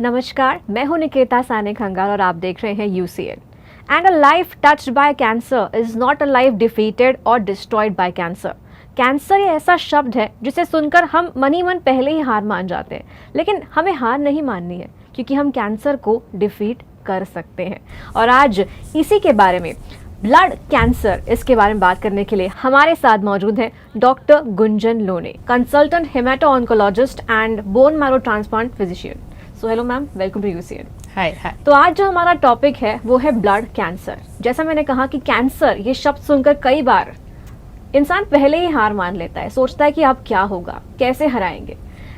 नमस्कार, मैं हूं निकेता साने खंगाल और आप देख रहे हैं UCN. And a life touched bye cancer is not a life defeated और डिस्ट्रॉयड बाय कैंसर। कैंसर ये ऐसा शब्द है जिसे सुनकर हम मन ही मन पहले ही हार मान जाते हैं, लेकिन हमें हार नहीं माननी है क्योंकि हम कैंसर को डिफीट कर सकते हैं। और आज इसी के बारे में, ब्लड कैंसर, इसके बारे में बात करने के लिए हमारे साथ मौजूद हैं doctor Gunjan Lone, consultant hemato oncologist and bone marrow transplant physician. So hello ma'am, welcome to UCN. Hi hi. तो आज जो हमारा टॉपिक है वो है ब्लड कैंसर। जैसा मैंने कहा कि कैंसर ये शब्द सुनकर कई बार इंसान पहले ही हार मान लेता है, सोचता है कि अब क्या होगा, कैसे हराएंगे।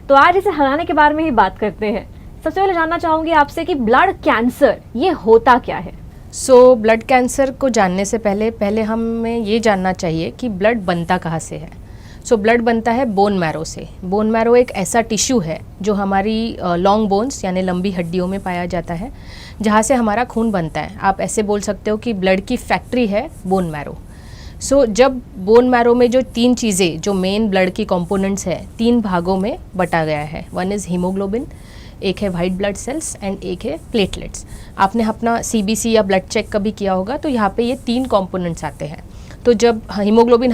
तो आज इसे हराने के बारे में ही बात करते हैं। सबसे पहले जानना चाहूंगी आपसे कि ब्लड कैंसर ये होता क्या है। ब्लड कैंसर को जानने से पहले हमें ये जानना चाहिए कि ब्लड बनता कहाँ से है। ब्लड बनता है बोन मैरो से। बोन मैरो एक ऐसा टिश्यू है जो हमारी लॉन्ग बोन्स यानी लंबी हड्डियों में पाया जाता है, जहाँ से हमारा खून बनता है। आप ऐसे बोल सकते हो कि ब्लड की फैक्ट्री है बोन मैरो। जब बोन मैरो में जो तीन चीज़ें, जो मेन ब्लड की कंपोनेंट्स है, तीन भागों में बटा गया है। वन इज़ हीमोग्लोबिन, एक है वाइट ब्लड सेल्स एंड एक है प्लेटलेट्स। आपने अपना सीबीसी या ब्लड चेक कभी किया होगा तो यहाँ पे ये तीन कंपोनेंट्स आते हैं। तो जब हीमोग्लोबिन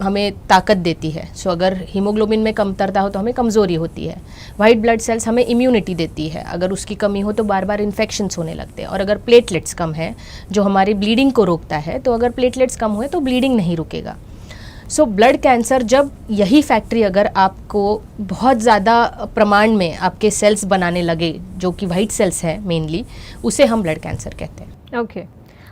हमें ताकत देती है, अगर हीमोग्लोबिन में कमतरता हो तो हमें कमज़ोरी होती है। वाइट ब्लड सेल्स हमें इम्यूनिटी देती है, अगर उसकी कमी हो तो बार बार इन्फेक्शंस होने लगते हैं। और अगर प्लेटलेट्स कम है जो हमारी ब्लीडिंग को रोकता है, तो अगर प्लेटलेट्स कम हुए तो ब्लीडिंग नहीं रुकेगा। ब्लड कैंसर, जब यही फैक्ट्री अगर आपको बहुत ज़्यादा प्रमाण में आपके सेल्स बनाने लगे, जो कि वाइट सेल्स हैं मेनली, उसे हम ब्लड कैंसर कहते हैं। ओके,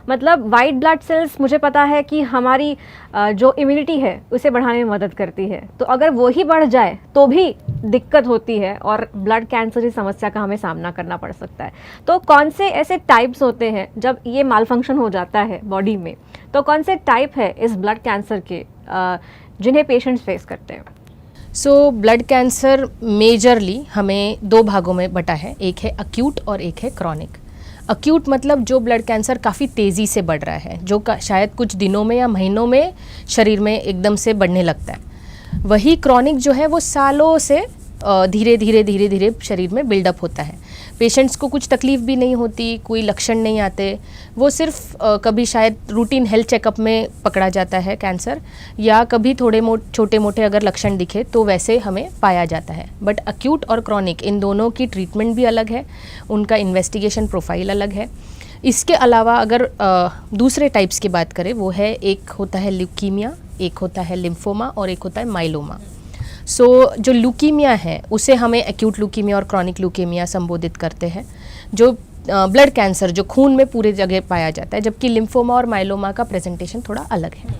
मतलब वाइट ब्लड सेल्स, मुझे पता है कि हमारी जो इम्यूनिटी है उसे बढ़ाने में मदद करती है। तो अगर वो ही बढ़ जाए तो भी दिक्कत होती है और ब्लड कैंसर की समस्या का हमें सामना करना पड़ सकता है। तो कौन से ऐसे टाइप्स होते हैं जब ये माल फंक्शन हो जाता है बॉडी में, तो कौन से टाइप है इस ब्लड कैंसर के जिन्हें पेशेंट्स फेस करते हैं? ब्लड कैंसर मेजरली हमें दो भागों में बटा है, एक है अक्यूट और एक है क्रॉनिक। अक्यूट मतलब जो ब्लड कैंसर काफ़ी तेज़ी से बढ़ रहा है, जो शायद कुछ दिनों में या महीनों में शरीर में एकदम से बढ़ने लगता है। वही क्रॉनिक जो है वो सालों से धीरे धीरे शरीर में बिल्डअप होता है। पेशेंट्स को कुछ तकलीफ़ भी नहीं होती, कोई लक्षण नहीं आते, वो सिर्फ कभी शायद रूटीन हेल्थ चेकअप में पकड़ा जाता है कैंसर, या कभी थोड़े छोटे मोटे अगर लक्षण दिखे तो वैसे हमें पाया जाता है। बट अक्यूट और क्रॉनिक, इन दोनों की ट्रीटमेंट भी अलग है, उनका इन्वेस्टिगेशन प्रोफाइल अलग है। इसके अलावा अगर दूसरे टाइप्स की बात करें, वो है, एक होता है ल्यूकीमिया, एक होता है लिम्फोमा और एक होता है माइलोमा। जो ल्यूकीमिया है उसे हमें एक्यूट ल्यूकीमिया और क्रॉनिक ल्यूकीमिया संबोधित करते हैं, जो ब्लड कैंसर जो खून में पूरे जगह पाया जाता है, जबकि लिम्फोमा और माइलोमा का प्रेजेंटेशन थोड़ा अलग है।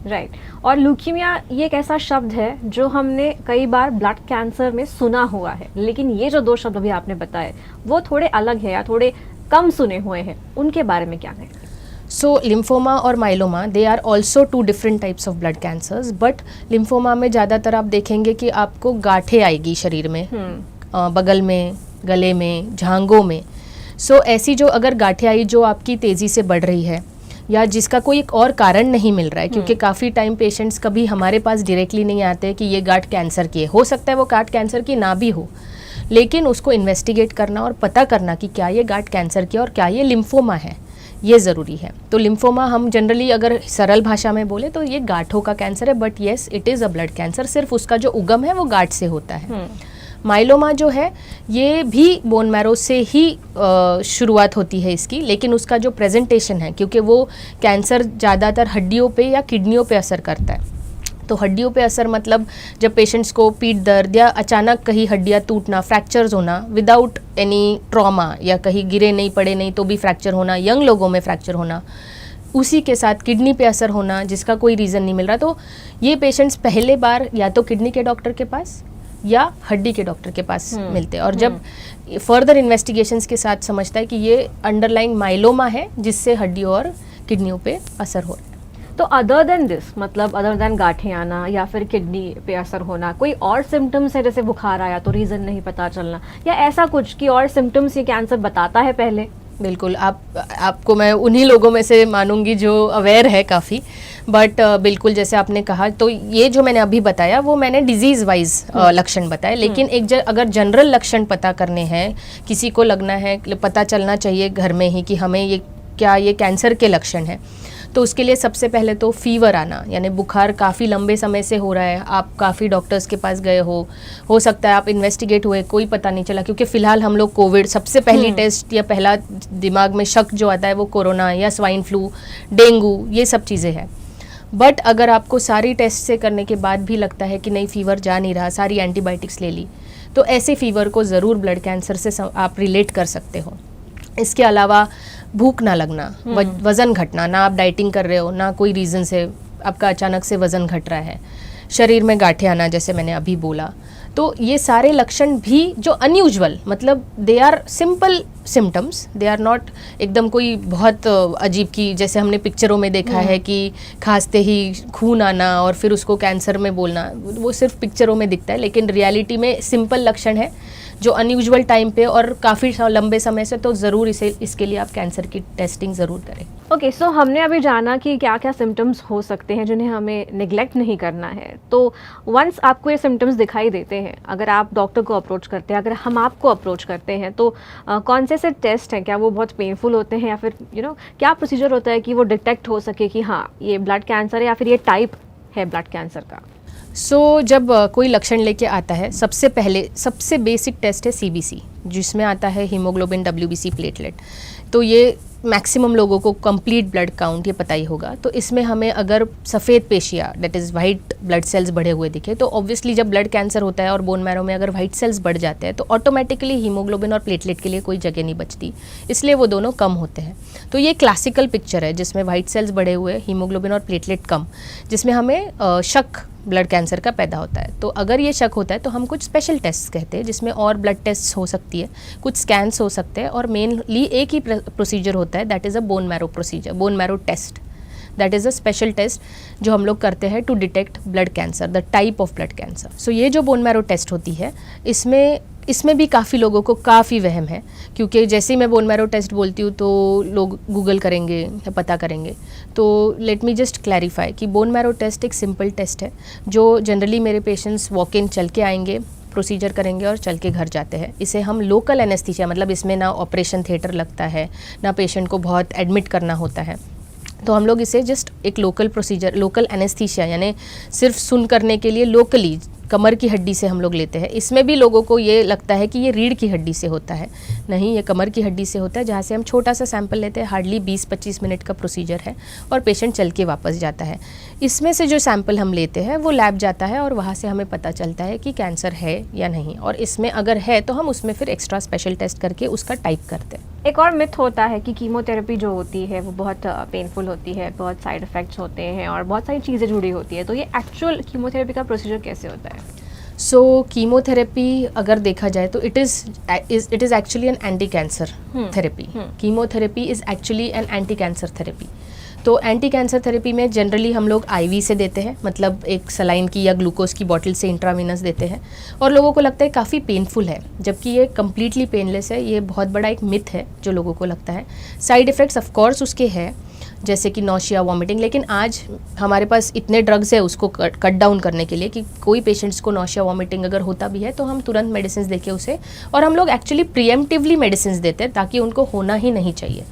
राइट। और ल्यूकीमिया ये एक ऐसा शब्द है जो हमने कई बार ब्लड कैंसर में सुना हुआ है, लेकिन ये जो दो शब्द अभी आपने बताए वो थोड़े अलग है या थोड़े कम सुने हुए हैं, उनके बारे में क्या कहेंगे? लिम्फोमा और myeloma, they are also two different types of blood cancers. But lymphoma में ज़्यादातर आप देखेंगे कि आपको गांठें आएगी शरीर में, बगल में, गले में, झांगों में। ऐसी जो अगर गांठें आई जो आपकी तेज़ी से बढ़ रही है, या जिसका कोई एक और कारण नहीं मिल रहा है, क्योंकि काफ़ी टाइम पेशेंट्स कभी हमारे पास डायरेक्टली नहीं आते कि ये गांठ कैंसर की है। हो सकता है वो गांठ कैंसर की ना भी हो, लेकिन उसको इन्वेस्टिगेट करना और पता करना कि क्या ये गांठ कैंसर की और क्या ये लिम्फोमा है, ये ज़रूरी है। तो लिम्फोमा हम जनरली अगर सरल भाषा में बोले तो ये गांठों का कैंसर है, but yes it is a blood cancer, सिर्फ उसका जो उगम है वो गांठ से होता है। माइलोमा जो है ये भी बोन मैरो से ही शुरुआत होती है इसकी, लेकिन उसका जो प्रेजेंटेशन है, क्योंकि वो कैंसर ज़्यादातर हड्डियों पे या किडनियों पे असर करता है। तो हड्डियों पे असर मतलब जब पेशेंट्स को पीठ दर्द या अचानक कहीं हड्डियाँ टूटना, फ्रैक्चर्स होना विदाउट एनी ट्रॉमा, या कहीं गिरे नहीं पड़े नहीं तो भी फ्रैक्चर होना, यंग लोगों में फ्रैक्चर होना, उसी के साथ किडनी पे असर होना जिसका कोई रीज़न नहीं मिल रहा, तो ये पेशेंट्स पहले बार या तो किडनी के डॉक्टर के पास या हड्डी के डॉक्टर के पास मिलते हैं। और जब फर्दर इन्वेस्टिगेशंस के साथ समझता है कि ये अंडरलाइंग माइलोमा है जिससे हड्डियों और किडनियों पे असर हो रहा है। तो अदर देन दिस, मतलब अदर देन गांठें आना या फिर किडनी पे असर होना, कोई और सिम्टम्स है? जैसे बुखार आया तो रीज़न नहीं पता चलना, या ऐसा कुछ कि और सिम्टम्स ये कैंसर बताता है पहले बिल्कुल, आपको मैं उन्हीं लोगों में से मानूंगी जो अवेयर है काफ़ी, बट बिल्कुल जैसे आपने कहा, तो ये जो मैंने अभी बताया वो मैंने डिजीज़ वाइज लक्षण बताए, लेकिन अगर जनरल लक्षण पता करने हैं, किसी को लगना है, पता चलना चाहिए घर में ही कि हमें ये कैंसर के लक्षण हैं, तो उसके लिए सबसे पहले तो फीवर आना, यानी बुखार काफ़ी लंबे समय से हो रहा है, आप काफ़ी डॉक्टर्स के पास गए हो सकता है आप इन्वेस्टिगेट हुए, कोई पता नहीं चला, क्योंकि फ़िलहाल हम लोग कोविड सबसे पहली टेस्ट या पहला दिमाग में शक जो आता है वो कोरोना या स्वाइन फ्लू, डेंगू, ये सब चीज़ें हैं। बट अगर आपको सारी टेस्ट से करने के बाद भी लगता है कि नहीं फीवर जा नहीं रहा, सारी एंटीबायोटिक्स ले ली, तो ऐसे फीवर को ज़रूर ब्लड कैंसर से आप रिलेट कर सकते हो। इसके अलावा भूख ना लगना, वज़न घटना, ना आप डाइटिंग कर रहे हो, ना कोई रीज़न से आपका अचानक से वज़न घट रहा है, शरीर में गांठें आना जैसे मैंने अभी बोला, तो ये सारे लक्षण भी जो अनयूजुअल, मतलब they are simple symptoms, they are not एकदम कोई बहुत अजीब की, जैसे हमने पिक्चरों में देखा है कि खांसते ही खून आना और फिर उसको कैंसर में बोलना, वो सिर्फ पिक्चरों में दिखता है, लेकिन रियलिटी में सिंपल लक्षण है जो अनयूजुअल टाइम पे और काफ़ी लंबे समय से, तो ज़रूर इसके लिए आप कैंसर की टेस्टिंग ज़रूर करें। ओके, सो हमने अभी जाना कि क्या क्या सिम्टम्स हो सकते हैं जिन्हें हमें निगलेक्ट नहीं करना है। तो वंस आपको ये सिम्टम्स दिखाई देते हैं, अगर आप डॉक्टर को अप्रोच करते हैं, अगर हम आपको अप्रोच करते हैं, तो कौन से टेस्ट हैं, क्या वो बहुत पेनफुल होते हैं, या फिर क्या प्रोसीजर होता है कि वो डिटेक्ट हो सके कि हाँ ये ब्लड कैंसर है या फिर ये टाइप है ब्लड कैंसर का? जब कोई लक्षण लेके आता है, सबसे बेसिक टेस्ट है CBC, जिसमें आता है हीमोग्लोबिन, WBC, प्लेटलेट। तो ये मैक्सिमम लोगों को कंप्लीट ब्लड काउंट ये पता ही होगा। तो इसमें हमें अगर सफ़ेद facie, that is white blood cells बढ़े हुए दिखे, तो ऑब्वियसली जब ब्लड कैंसर होता है और बोन मैरो में अगर वाइट सेल्स बढ़ जाते हैं तो ऑटोमेटिकली हीमोग्लोबिन और प्लेटलेट के लिए कोई जगह नहीं बचती, इसलिए वो दोनों कम होते हैं। तो ये क्लासिकल पिक्चर है जिसमें वाइट सेल्स बढ़े हुए, हीमोग्लोबिन और प्लेटलेट कम, जिसमें हमें शक ब्लड कैंसर का पैदा होता है। तो अगर ये शक होता है तो हम कुछ स्पेशल टेस्ट कहते हैं, जिसमें और ब्लड टेस्ट हो सकती है, कुछ स्कैन्स हो सकते हैं, और मेनली एक ही प्रोसीजर होता है, that is a bone marrow procedure, bone marrow test. That is a special test जो हम लोग करते हैं to detect blood cancer, the type of blood cancer. So ये जो बोन मैरो टेस्ट होती है, इसमें भी काफ़ी लोगों को काफ़ी वहम है, क्योंकि जैसे ही मैं बोन मैरो टेस्ट बोलती हूँ तो लोग गूगल करेंगे या पता करेंगे। तो लेट मी जस्ट क्लैरिफाई कि बोन मैरो टेस्ट एक सिंपल टेस्ट है जो जनरली मेरे पेशेंट्स वॉक इन चल के आएंगे, प्रोसीजर करेंगे और चल के घर जाते हैं। इसे हम लोकल एनेस्थीसिया, मतलब इसमें ना ऑपरेशन थिएटर लगता है, ना पेशेंट को बहुत एडमिट करना होता है, तो हम लोग इसे जस्ट एक लोकल प्रोसीजर, लोकल एनेस्थीसिया, यानी सिर्फ सुन करने के लिए लोकली कमर की हड्डी से हम लोग लेते हैं। इसमें भी लोगों को ये लगता है कि ये रीढ़ की हड्डी से होता है, नहीं, ये कमर की हड्डी से होता है, जहाँ से हम छोटा सा सैंपल लेते हैं, हार्डली 20-25 मिनट का प्रोसीजर है और पेशेंट चल के वापस जाता है। इसमें से जो सैंपल हम लेते हैं वो लैब जाता है और वहाँ से हमें पता चलता है कि कैंसर है या नहीं, और इसमें अगर है तो हम उसमें फिर एक्स्ट्रा स्पेशल टेस्ट करके उसका टाइप करते हैं। एक और मिथ होता है कि कीमोथेरेपी जो होती है वो बहुत पेनफुल होती है, बहुत साइड इफ़ेक्ट्स होते हैं और बहुत सारी चीज़ें जुड़ी होती है। तो ये एक्चुअल कीमोथेरेपी का प्रोसीजर कैसे होता है? कीमोथेरेपी अगर देखा जाए तो it is actually an anti cancer therapy. Chemotherapy is actually an anti cancer therapy. तो एंटी कैंसर थेरेपी में जनरली हम लोग IV से देते हैं, मतलब एक सलाइन की या ग्लूकोज की बॉटल से इंट्रावीनस देते हैं, और लोगों को लगता है काफ़ी पेनफुल है, जबकि ये कम्प्लीटली पेनलेस है। ये बहुत बड़ा एक मिथ है जो लोगों को लगता है। साइड इफ़ेक्ट्स ऑफ कोर्स उसके हैं, जैसे कि नौशिया, वॉमिटिंग, लेकिन आज हमारे पास इतने ड्रग्स है उसको कट डाउन करने के लिए कि कोई पेशेंट्स को नौशिया, वॉमिटिंग अगर होता भी है तो हम तुरंत मेडिसिन देके उसे, और हम लोग एक्चुअली प्रिएम्प्टिवली मेडिसिन देते हैं ताकि उनको होना ही नहीं चाहिए।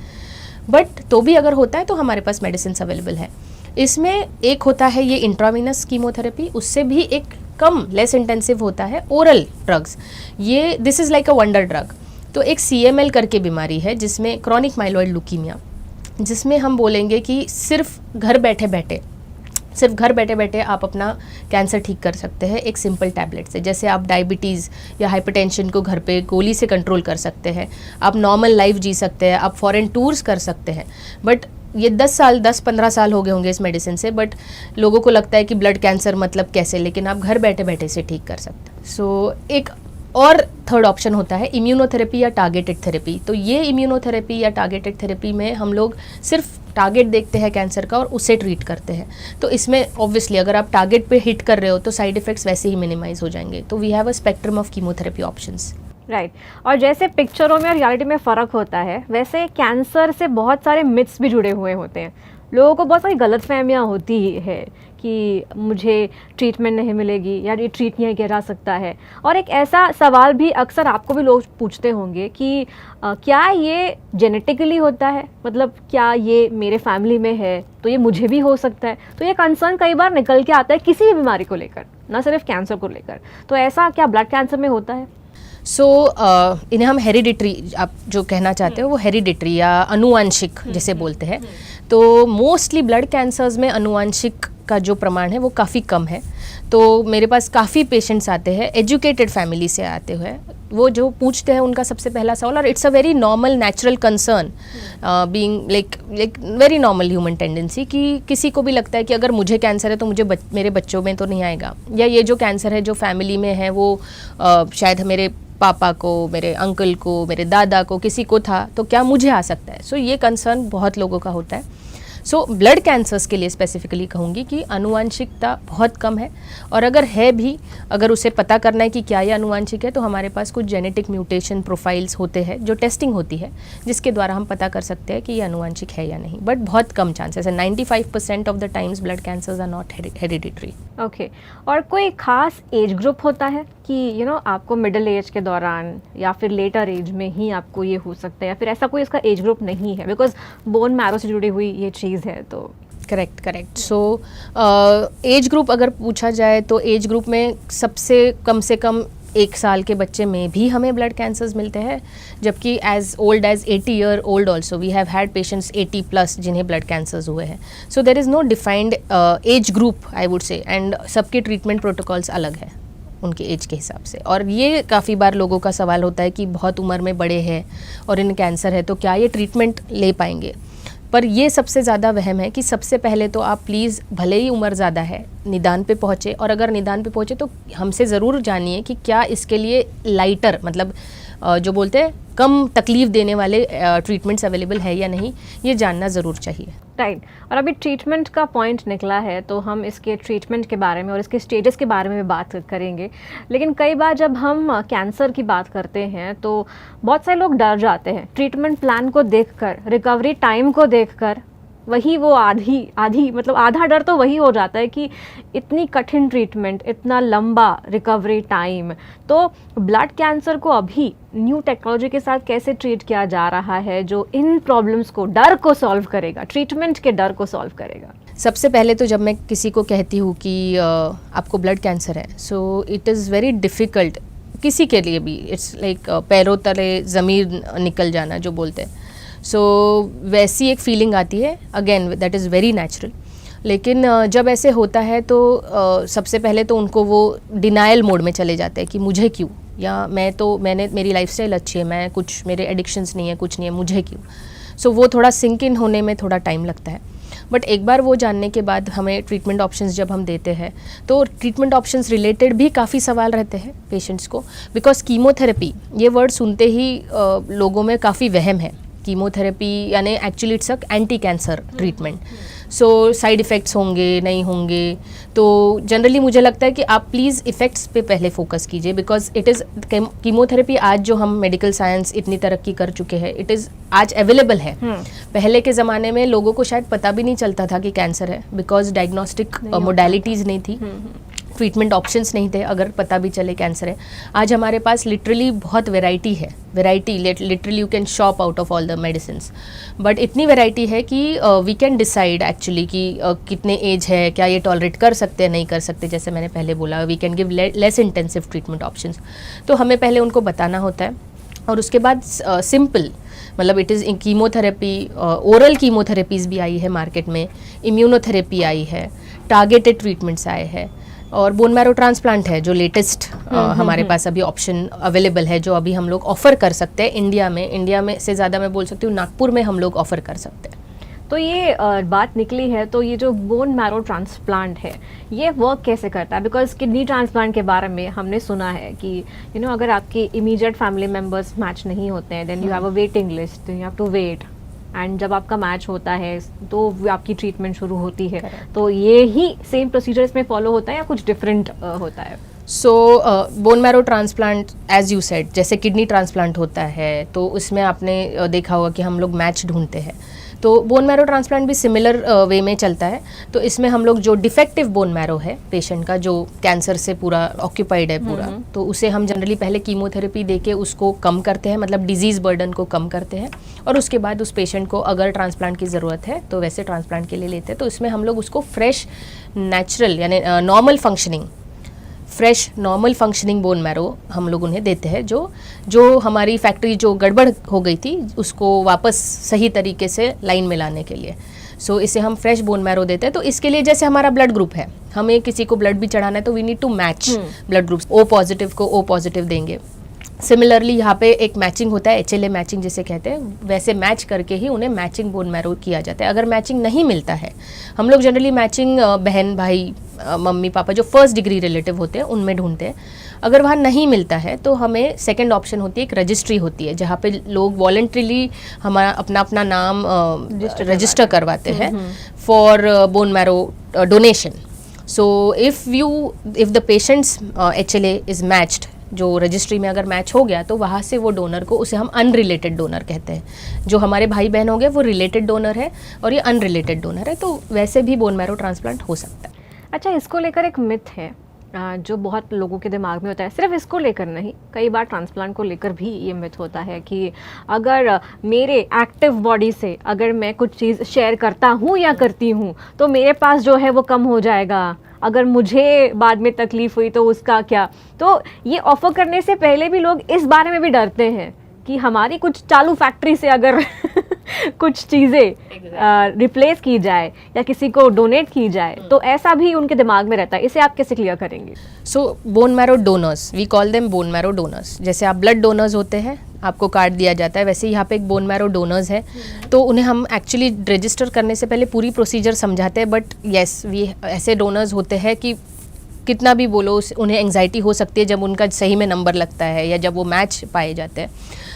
बट तो भी अगर होता है तो हमारे पास मेडिसिन अवेलेबल है। इसमें एक होता है ये इंट्रावीनस कीमोथेरेपी, उससे भी एक कम, लेस इंटेंसिव होता है ओरल ड्रग्स। ये this is like a wonder drug. तो एक CML करके बीमारी है जिसमें क्रॉनिक माइलॉइड ल्यूकीमिया, जिसमें हम बोलेंगे कि सिर्फ घर बैठे बैठे आप अपना कैंसर ठीक कर सकते हैं एक सिंपल टैबलेट से। जैसे आप डायबिटीज़ या हाइपरटेंशन को घर पे गोली से कंट्रोल कर सकते हैं, आप नॉर्मल लाइफ जी सकते हैं, आप फॉरेन टूर्स कर सकते हैं। बट ये 10-15 साल हो गए होंगे इस मेडिसिन से, बट लोगों को लगता है कि ब्लड कैंसर मतलब कैसे, लेकिन आप घर बैठे बैठे इसे ठीक कर सकते हैं। सो एक और थर्ड ऑप्शन होता है इम्यूनोथेरेपी या टारगेटेड थेरेपी। तो ये इम्यूनोथेरेपी या टारगेटेड थेरेपी में हम लोग सिर्फ टारगेट देखते हैं कैंसर का और उसे ट्रीट करते हैं। तो इसमें ऑब्वियसली अगर आप टारगेट पे हिट कर रहे हो तो साइड इफ़ेक्ट्स वैसे ही मिनिमाइज हो जाएंगे। तो we have a spectrum of chemotherapy options. Right और जैसे पिक्चरों में और रियलिटी में फ़र्क होता है, वैसे कैंसर से बहुत सारे मिथ्स भी जुड़े हुए होते हैं। लोगों को बहुत सारी गलतफहमियां होती है कि मुझे ट्रीटमेंट नहीं मिलेगी या ये ट्रीट नहीं किया जा सकता है। और एक ऐसा सवाल भी अक्सर आपको भी लोग पूछते होंगे कि क्या ये जेनेटिकली होता है, मतलब क्या ये मेरे फैमिली में है तो ये मुझे भी हो सकता है। तो ये कंसर्न कई बार निकल के आता है किसी भी बीमारी को लेकर, ना सिर्फ कैंसर को लेकर। तो ऐसा क्या ब्लड कैंसर में होता है? सो इन्हें हम हेरिडिटरी, आप जो कहना चाहते हो वो हेरिडिटरी या अनुवांशिक जिसे बोलते हैं। तो मोस्टली ब्लड कैंसर्स में अनुवांशिक का जो प्रमाण है वो काफ़ी कम है। तो मेरे पास काफ़ी पेशेंट्स आते हैं एजुकेटेड फैमिली से आते हुए, वो जो पूछते हैं उनका सबसे पहला सवाल, और it's a very normal natural concern being like very normal human tendency कि किसी को भी लगता है कि अगर मुझे कैंसर है तो मुझे मेरे बच्चों में तो नहीं आएगा, या ये जो कैंसर है जो फैमिली में है वो शायद मेरे पापा को, मेरे अंकल को, मेरे दादा को, किसी को था तो क्या मुझे आ सकता है। सो ये कंसर्न बहुत लोगों का होता है। सो ब्लड कैंसर्स के लिए स्पेसिफिकली कहूँगी कि अनुवांशिकता बहुत कम है, और अगर है भी, अगर उसे पता करना है कि क्या ये अनुवांशिक है तो हमारे पास कुछ जेनेटिक म्यूटेशन प्रोफाइल्स होते हैं जो टेस्टिंग होती है, जिसके द्वारा हम पता कर सकते हैं कि ये अनुवांशिक है या नहीं। बट बहुत कम चांसेस है, 95% of the times blood cancers are not hereditary. Okay और कोई खास एज ग्रुप होता है कि आपको मिडिल एज के दौरान या फिर लेटर एज में ही आपको ये हो सकता है, या फिर ऐसा कोई इसका एज ग्रुप नहीं है? बिकॉज बोन मैरो से जुड़ी हुई ये चीज़ है। तो करेक्ट। सो एज ग्रुप अगर पूछा जाए तो एज ग्रुप में से कम 1 साल के बच्चे में भी हमें ब्लड कैंसर्स मिलते हैं, जबकि age old age 80 year old also we have had patients 80 plus जिन्हें ब्लड कैंसर्स हुए हैं। So there is no defined age group I would say, and सबके ट्रीटमेंट प्रोटोकॉल्स अलग है उनके एज के हिसाब से। और ये काफ़ी बार लोगों का सवाल होता है कि बहुत उम्र में बड़े हैं और इन्हें कैंसर है तो क्या ये ट्रीटमेंट ले पाएंगे। पर ये सबसे ज़्यादा वहम है कि सबसे पहले तो आप प्लीज़, भले ही उम्र ज़्यादा है, निदान पे पहुँचे, और अगर निदान पे पहुँचे तो हमसे ज़रूर जानिए कि क्या इसके लिए लाइटर, मतलब जो बोलते हैं कम तकलीफ देने वाले ट्रीटमेंट्स अवेलेबल है या नहीं, ये जानना ज़रूर चाहिए। राइट और अभी ट्रीटमेंट का पॉइंट निकला है तो हम इसके ट्रीटमेंट के बारे में और इसके स्टेजेस के बारे में बात करेंगे। लेकिन कई बार जब हम कैंसर की बात करते हैं तो बहुत सारे लोग डर जाते हैं ट्रीटमेंट प्लान को देखकर, रिकवरी टाइम को देखकर। वही वो आधी मतलब आधा डर तो वही हो जाता है कि इतनी कठिन ट्रीटमेंट, इतना लंबा रिकवरी टाइम। तो ब्लड कैंसर को अभी न्यू टेक्नोलॉजी के साथ कैसे ट्रीट किया जा रहा है जो इन प्रॉब्लम्स को, डर को सॉल्व करेगा, ट्रीटमेंट के डर को सॉल्व करेगा? सबसे पहले तो जब मैं किसी को कहती हूँ कि आपको ब्लड कैंसर है, so it is very difficult किसी के लिए भी, इट्स लाइक पैरों तले ज़मीन निकल जाना जो बोलते हैं। सो वैसी एक फीलिंग आती है, again that is very natural. लेकिन जब ऐसे होता है तो सबसे पहले तो उनको वो डिनायल मोड में चले जाते हैं कि मुझे क्यों, या मेरी लाइफस्टाइल अच्छी है, मैं कुछ, मेरे एडिक्शंस नहीं है, कुछ नहीं है, मुझे क्यों। सो वो थोड़ा सिंक इन होने में थोड़ा टाइम लगता है। बट एक बार वो जानने के बाद हमें ट्रीटमेंट ऑप्शंस जब हम देते हैं तो ट्रीटमेंट ऑप्शंस रिलेटेड भी काफ़ी सवाल रहते हैं पेशेंट्स को, बिकॉज कीमोथेरेपी, ये वर्ड सुनते ही लोगों में काफ़ी वहम है। कीमोथेरेपी यानी actually it's a anti cancer treatment. So side effects होंगे नहीं होंगे, तो जनरली मुझे लगता है कि आप प्लीज़ इफ़ेक्ट्स पे पहले फोकस कीजिए, बिकॉज इट इज़ कीमोथेरेपी आज जो हम मेडिकल साइंस इतनी तरक्की कर चुके हैं, इट इज़ आज अवेलेबल है। पहले के ज़माने में लोगों को शायद पता भी नहीं चलता था कि कैंसर है, बिकॉज डायग्नोस्टिक मोडालिटीज़ नहीं थी, ट्रीटमेंट ऑप्शंस नहीं थे अगर पता भी चले कैंसर है। आज हमारे पास लिटरली बहुत वैरायटी है, literally you can shop out of all the medicines, but इतनी वैरायटी है कि वी कैन डिसाइड एक्चुअली कि कितने एज है, क्या ये टॉलरेट कर सकते हैं नहीं कर सकते। जैसे मैंने पहले बोला, we can give less intensive treatment options. तो हमें पहले उनको बताना होता है, और उसके बाद सिंपल, मतलब इट इज़ कीमोथेरेपी, ओरल कीमोथेरेपीज़ भी आई है मार्केट में, इम्यूनोथेरेपी आई है, टारगेटेड ट्रीटमेंट्स आए हैं, और बोन मैरो ट्रांसप्लांट है जो लेटेस्ट हमारे पास अभी ऑप्शन अवेलेबल है, जो अभी हम लोग ऑफ़र कर सकते हैं इंडिया में से ज़्यादा मैं बोल सकती हूँ नागपुर में हम लोग ऑफ़र कर सकते हैं। तो ये बात निकली है, तो ये जो बोन मैरो ट्रांसप्लांट है ये वर्क कैसे करता है? बिकॉज किडनी ट्रांसप्लांट के बारे में हमने सुना है कि अगर आपके इमीडिएट फैमिली मेम्बर्स मैच नहीं होते हैं, then you have a waiting list, you have to wait, and जब आपका मैच होता है तो आपकी ट्रीटमेंट शुरू होती है। तो ये ही सेम प्रोसीजर इसमें फॉलो होता है या कुछ डिफरेंट होता है? So bone marrow transplant as you said, जैसे किडनी ट्रांसप्लांट होता है तो उसमें आपने देखा होगा कि हम लोग मैच ढूंढते हैं, तो बोन मैरो ट्रांसप्लांट भी सिमिलर वे में चलता है। तो इसमें हम लोग जो डिफेक्टिव बोन मैरो है पेशेंट का, जो कैंसर से पूरा ऑक्यूपाइड है पूरा, तो उसे हम जनरली पहले कीमोथेरेपी देके उसको कम करते हैं, मतलब डिजीज़ बर्डन को कम करते हैं, और उसके बाद उस पेशेंट को अगर ट्रांसप्लांट की ज़रूरत है तो वैसे ट्रांसप्लांट के लिए लेते हैं। तो इसमें हम लोग उसको फ्रेश नेचुरल यानी नॉर्मल फंक्शनिंग बोन मैरो हम लोग उन्हें देते हैं, जो हमारी फैक्ट्री जो गड़बड़ हो गई थी उसको वापस सही तरीके से लाइन में लाने के लिए। सो इसे हम फ्रेश बोन मैरो देते हैं। तो इसके लिए जैसे हमारा ब्लड ग्रुप है, हमें किसी को ब्लड भी चढ़ाना है तो we need to match blood groups. O positive को ओ पॉजिटिव देंगे। सिमिलरली यहाँ पे एक मैचिंग होता है, HLA मैचिंग जिसे कहते हैं, वैसे मैच करके ही उन्हें मैचिंग बोन मैरो किया जाता है। अगर मैचिंग नहीं मिलता है, हम लोग जनरली मैचिंग बहन भाई मम्मी पापा जो फर्स्ट डिग्री रिलेटिव होते हैं उनमें ढूंढते हैं। अगर वहाँ नहीं मिलता है तो हमें सेकंड ऑप्शन होती है, एक रजिस्ट्री होती है जहाँ पे लोग वॉलंटरीली हमारा अपना नाम रजिस्टर करवाते हैं for bone marrow donation. So if the patients HLA is matched, जो रजिस्ट्री में अगर मैच हो गया तो वहाँ से वो डोनर को, उसे हम अनरिलेटेड डोनर कहते हैं। जो हमारे भाई बहन हो गए वो रिलेटेड डोनर है और ये अनरिलेटेड डोनर है, तो वैसे भी बोन मैरो ट्रांसप्लांट हो सकता है। अच्छा, इसको लेकर एक मिथ है जो बहुत लोगों के दिमाग में होता है, सिर्फ इसको लेकर नहीं, कई बार ट्रांसप्लांट को लेकर भी ये मिथ होता है कि अगर मेरे एक्टिव बॉडी से अगर मैं कुछ चीज़ शेयर करता हूँ या करती हूँ तो मेरे पास जो है वो कम हो जाएगा, अगर मुझे बाद में तकलीफ हुई तो उसका क्या। तो ये ऑफर करने से पहले भी लोग इस बारे में भी डरते हैं कि हमारी कुछ चालू फैक्ट्री से अगर कुछ चीज़ें रिप्लेस की जाए या किसी को डोनेट की जाए तो ऐसा भी उनके दिमाग में रहता है। इसे आप कैसे क्लियर करेंगे? So bone marrow donors, we call them bone marrow donors. जैसे आप ब्लड डोनर्स होते हैं, आपको कार्ड दिया जाता है, वैसे यहाँ पे एक बोन मैरो डोनर्स है। तो उन्हें हम एक्चुअली रजिस्टर करने से पहले पूरी प्रोसीजर समझाते हैं। बट येस, वी ऐसे डोनर्स होते हैं कि कितना भी बोलो उन्हें एंग्जाइटी हो सकती है जब उनका सही में नंबर लगता है या जब वो मैच पाए जाते हैं।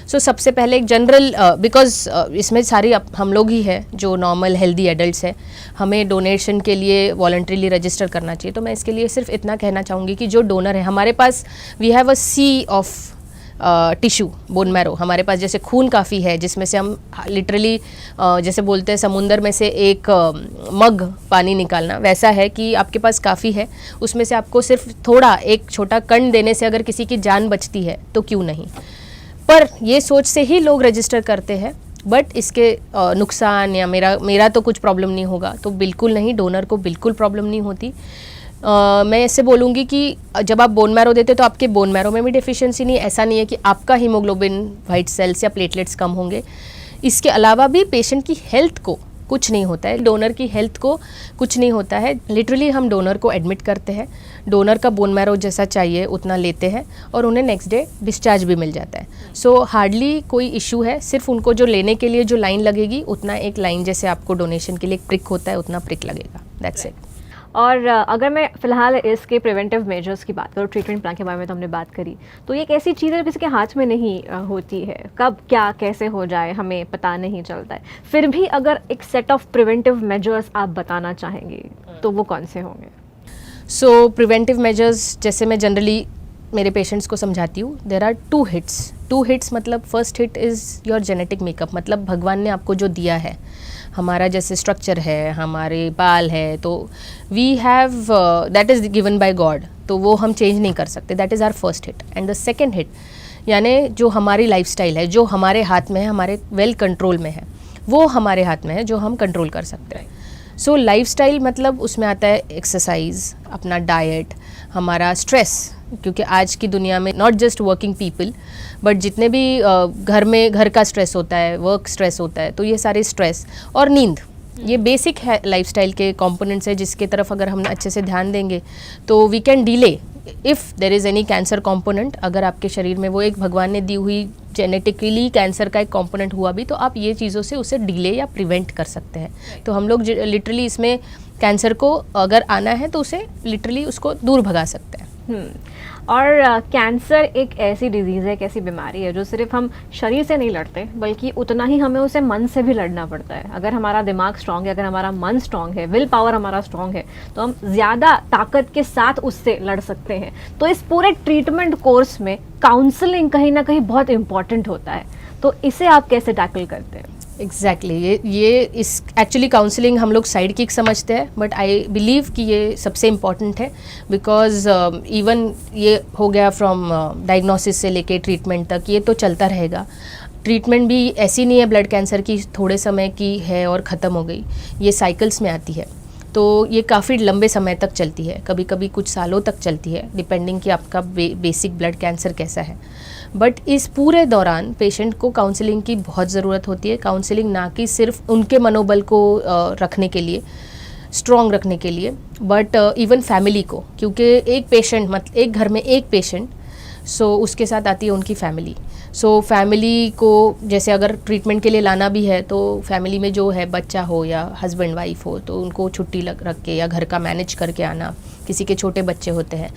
सो सबसे पहले एक जनरल, बिकॉज इसमें सारी हम लोग ही हैं जो नॉर्मल हेल्दी एडल्ट्स हैं, हमें डोनेशन के लिए वॉलंटरीली रजिस्टर करना चाहिए। तो मैं इसके लिए सिर्फ इतना कहना चाहूँगी कि जो डोनर है हमारे पास, we have a sea of tissue bone marrow. हमारे पास जैसे खून काफ़ी है जिसमें से हम लिटरली जैसे बोलते हैं समुंदर में से एक मग पानी निकालना, वैसा है कि आपके पास काफ़ी है। उसमें से आपको सिर्फ थोड़ा एक छोटा कण देने से अगर किसी की जान बचती है तो क्यों नहीं। पर ये सोच से ही लोग रजिस्टर करते हैं, बट इसके नुकसान या मेरा तो कुछ प्रॉब्लम नहीं होगा, तो बिल्कुल नहीं, डोनर को बिल्कुल प्रॉब्लम नहीं होती। मैं ऐसे बोलूँगी कि जब आप बोन मैरो देते तो आपके बोन मैरो में भी डेफिशिएंसी नहीं, ऐसा नहीं है कि आपका हीमोग्लोबिन वाइट सेल्स या प्लेटलेट्स कम होंगे। इसके अलावा भी पेशेंट की हेल्थ को कुछ नहीं होता है, डोनर की हेल्थ को कुछ नहीं होता है। लिटरली हम डोनर को एडमिट करते हैं, डोनर का बोन मैरो जैसा चाहिए उतना लेते हैं और उन्हें नेक्स्ट डे डिस्चार्ज भी मिल जाता है। सो हार्डली कोई इशू है, सिर्फ उनको जो लेने के लिए जो लाइन लगेगी उतना, एक लाइन जैसे आपको डोनेशन के लिए एक प्रिक होता है उतना प्रिक लगेगा, दैट्स इट। और अगर मैं फ़िलहाल इसके प्रिवेंटिव मेजर्स की बात करूँ, ट्रीटमेंट प्लान के बारे में तो हमने बात करी, तो ये एक ऐसी चीज़ है जो किसी के हाथ में नहीं होती है, कब क्या कैसे हो जाए हमें पता नहीं चलता है। फिर भी अगर एक सेट ऑफ प्रिवेंटिव मेजर्स आप बताना चाहेंगे तो वो कौन से होंगे? सो प्रिवेंटिव मेजर्स जैसे मैं जनरली मेरे पेशेंट्स को समझाती हूँ, देर आर 2 हिट्स। मतलब first hit is your genetic makeup, मतलब भगवान ने आपको जो दिया है, हमारा जैसे स्ट्रक्चर है, हमारे बाल है, तो we have that is given by God, तो वो हम चेंज नहीं कर सकते, that is our first hit. And the second hit यानी जो हमारी लाइफस्टाइल है, जो हमारे हाथ में है, हमारे वेल कंट्रोल में है, वो हमारे हाथ में है जो हम कंट्रोल कर सकते हैं। सो लाइफस्टाइल मतलब उसमें आता है एक्सरसाइज, अपना डाइट, हमारा स्ट्रेस, क्योंकि आज की दुनिया में not just working people but जितने भी घर का स्ट्रेस होता है, वर्क स्ट्रेस होता है, तो ये सारे स्ट्रेस और नींद, ये बेसिक है लाइफस्टाइल के कंपोनेंट्स है जिसके तरफ अगर हम अच्छे से ध्यान देंगे तो we can delay if there is any cancer component. अगर आपके शरीर में वो एक भगवान ने दी हुई जेनेटिकली कैंसर का एक कंपोनेंट हुआ भी, तो आप ये चीज़ों से उसे डिले या प्रिवेंट कर सकते हैं। तो हम लोग लिटरली इसमें कैंसर को अगर आना है तो उसे लिटरली उसको दूर भगा सकते हैं। और कैंसर एक ऐसी डिजीज़ है, एक ऐसी बीमारी है जो सिर्फ हम शरीर से नहीं लड़ते, बल्कि उतना ही हमें उसे मन से भी लड़ना पड़ता है। अगर हमारा दिमाग स्ट्रांग है, अगर हमारा मन स्ट्रांग है, विल पावर हमारा स्ट्रांग है, तो हम ज़्यादा ताकत के साथ उससे लड़ सकते हैं। तो इस पूरे ट्रीटमेंट कोर्स में काउंसलिंग कहीं ना कहीं बहुत इंपॉर्टेंट होता है, तो इसे आप कैसे टैकल करते हैं? एग्जैक्टली ये इस एक्चुअली काउंसलिंग हम लोग साइड किक समझते हैं, बट आई बिलीव कि ये सबसे इम्पॉर्टेंट है, बिकॉज इवन ये हो गया फ्रॉम डायग्नोसिस से लेके ट्रीटमेंट तक, ये तो चलता रहेगा। ट्रीटमेंट भी ऐसी नहीं है ब्लड कैंसर की थोड़े समय की है और ख़त्म हो गई, ये साइकिल्स में आती है, तो ये काफ़ी लंबे समय तक चलती है, कभी कभी कुछ सालों तक चलती है, डिपेंडिंग कि आपका बेसिक ब्लड कैंसर कैसा है। बट इस पूरे दौरान पेशेंट को काउंसलिंग की बहुत ज़रूरत होती है। काउंसलिंग ना कि सिर्फ उनके मनोबल को रखने के लिए, स्ट्रॉन्ग रखने के लिए, बट इवन फैमिली को, क्योंकि एक पेशेंट मतलब एक घर में एक पेशेंट, सो उसके साथ आती है उनकी फैमिली। सो फैमिली को जैसे अगर ट्रीटमेंट के लिए लाना भी है, तो फैमिली में जो है बच्चा हो या हस्बैंड वाइफ हो, तो उनको छुट्टी रख के या घर का मैनेज करके आना, किसी के छोटे बच्चे होते हैं,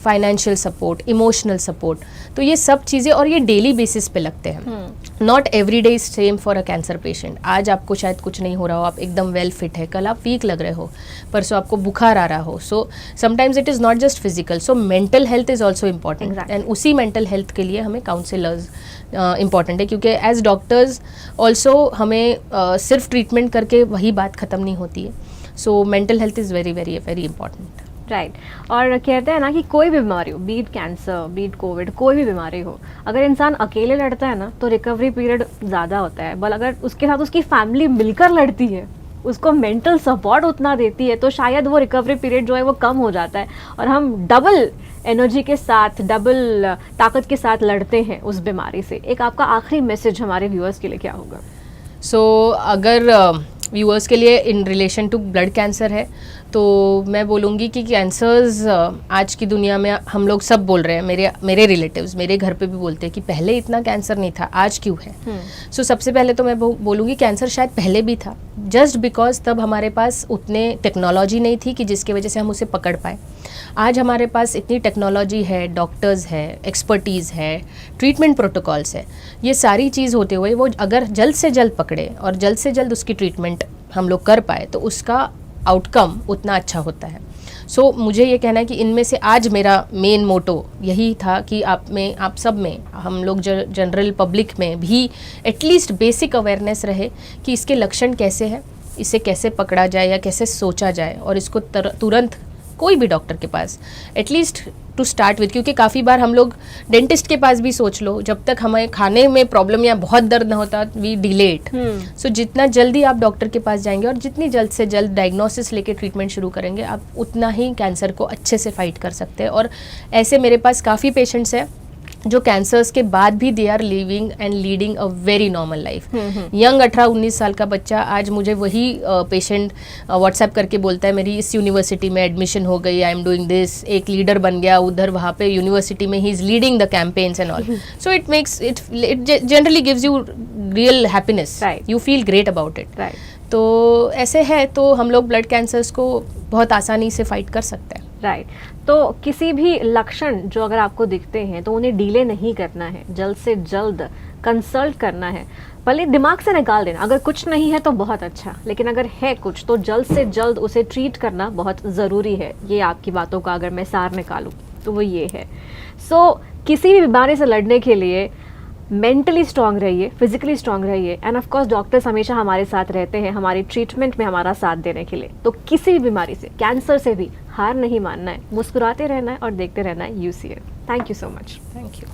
फाइनेंशियल सपोर्ट, इमोशनल सपोर्ट, तो ये सब चीज़ें, और ये डेली बेसिस पे लगते हैं। Not every day is same for a cancer patient. आज आपको शायद कुछ नहीं हो रहा हो, आप एकदम वेल फिट है, कल आप वीक लग रहे हो, परसों आपको बुखार आ रहा हो। So sometimes it is not just physical, so mental health is also important, and उसी मेंटल हेल्थ के लिए हमें काउंसलर्स इम्पॉर्टेंट है, क्योंकि एज डॉक्टर्स ऑल्सो हमें सिर्फ ट्रीटमेंट करके वही बात ख़त्म नहीं होती है। So mental health is very very very important. Right और कहते हैं ना कि कोई भी बीमारी हो, बीट कैंसर, बीट कोविड, कोई भी बीमारी हो, अगर इंसान अकेले लड़ता है ना तो रिकवरी पीरियड ज़्यादा होता है, बल अगर उसके साथ उसकी फैमिली मिलकर लड़ती है, उसको मेंटल सपोर्ट उतना देती है, तो शायद वो रिकवरी पीरियड जो है वो कम हो जाता है और हम डबल एनर्जी के साथ, डबल ताकत के साथ लड़ते हैं उस बीमारी से। एक आपका आखिरी मैसेज हमारे व्यूअर्स के लिए क्या होगा? सो अगर व्यूअर्स के लिए in relation to blood cancer है, तो मैं बोलूँगी कि कैंसर्स आज की दुनिया में हम लोग सब बोल रहे हैं, मेरे रिलेटिव्स मेरे घर पे भी बोलते हैं कि पहले इतना कैंसर नहीं था, आज क्यों है। सो सबसे पहले तो मैं बोलूँगी कैंसर शायद पहले भी था, जस्ट बिकॉज तब हमारे पास उतने टेक्नोलॉजी नहीं थी कि जिसकी वजह से हम उसे पकड़ पाए। आज हमारे पास इतनी टेक्नोलॉजी है, डॉक्टर्स है, एक्सपर्टीज़ है, ट्रीटमेंट प्रोटोकॉल्स है, ये सारी चीज़ होते हुए वो अगर जल्द से जल्द पकड़े और जल्द से जल्द उसकी ट्रीटमेंट हम लोग कर पाए, तो उसका आउटकम उतना अच्छा होता है। सो मुझे ये कहना है कि इनमें से आज मेरा मेन मोटो यही था कि आप सब में, हम लोग जनरल पब्लिक में भी एटलीस्ट बेसिक अवेयरनेस रहे कि इसके लक्षण कैसे हैं, इसे कैसे पकड़ा जाए या कैसे सोचा जाए, और इसको तुरंत कोई भी डॉक्टर के पास एटलीस्ट टू स्टार्ट विथ, क्योंकि काफ़ी बार हम लोग डेंटिस्ट के पास भी सोच लो, जब तक हमें खाने में प्रॉब्लम या बहुत दर्द ना होता वी डिले इट। सो जितना जल्दी आप डॉक्टर के पास जाएंगे और जितनी जल्द से जल्द डायग्नोसिस लेके ट्रीटमेंट शुरू करेंगे, आप उतना ही कैंसर को अच्छे से फाइट कर सकते हैं। और ऐसे मेरे पास काफ़ी पेशेंट्स हैं जो कैंसर्स के बाद भी they are living and leading a very normal life. Young 18-19 साल का बच्चा आज मुझे वही पेशेंट व्हाट्सएप करके बोलता है मेरी इस यूनिवर्सिटी में एडमिशन हो गई, आई एम डूइंग दिस, एक लीडर बन गया उधर, वहाँ पे यूनिवर्सिटी में he is leading the campaigns and all. So it makes it generally gives you real happiness, you feel great about it. तो ऐसे है, तो हम लोग ब्लड कैंसर्स को बहुत आसानी से फाइट कर सकते हैं। राइट तो किसी भी लक्षण जो अगर आपको दिखते हैं तो उन्हें डिले नहीं करना है, जल्द से जल्द कंसल्ट करना है, भले दिमाग से निकाल देना, अगर कुछ नहीं है तो बहुत अच्छा, लेकिन अगर है कुछ तो जल्द से जल्द उसे ट्रीट करना बहुत ज़रूरी है। ये आपकी बातों का अगर मैं सार निकालूं तो वो ये है। सो किसी भी बीमारी से लड़ने के लिए मेंटली स्ट्रांग रहिए, फिजिकली स्ट्रांग रहिए, एंड ऑफ कोर्स डॉक्टर्स हमेशा हमारे साथ रहते हैं हमारी ट्रीटमेंट में हमारा साथ देने के लिए। तो किसी भी बीमारी से, कैंसर से भी हार नहीं मानना है, मुस्कुराते रहना है और देखते रहना है UCN। Thank you so much. Thank you.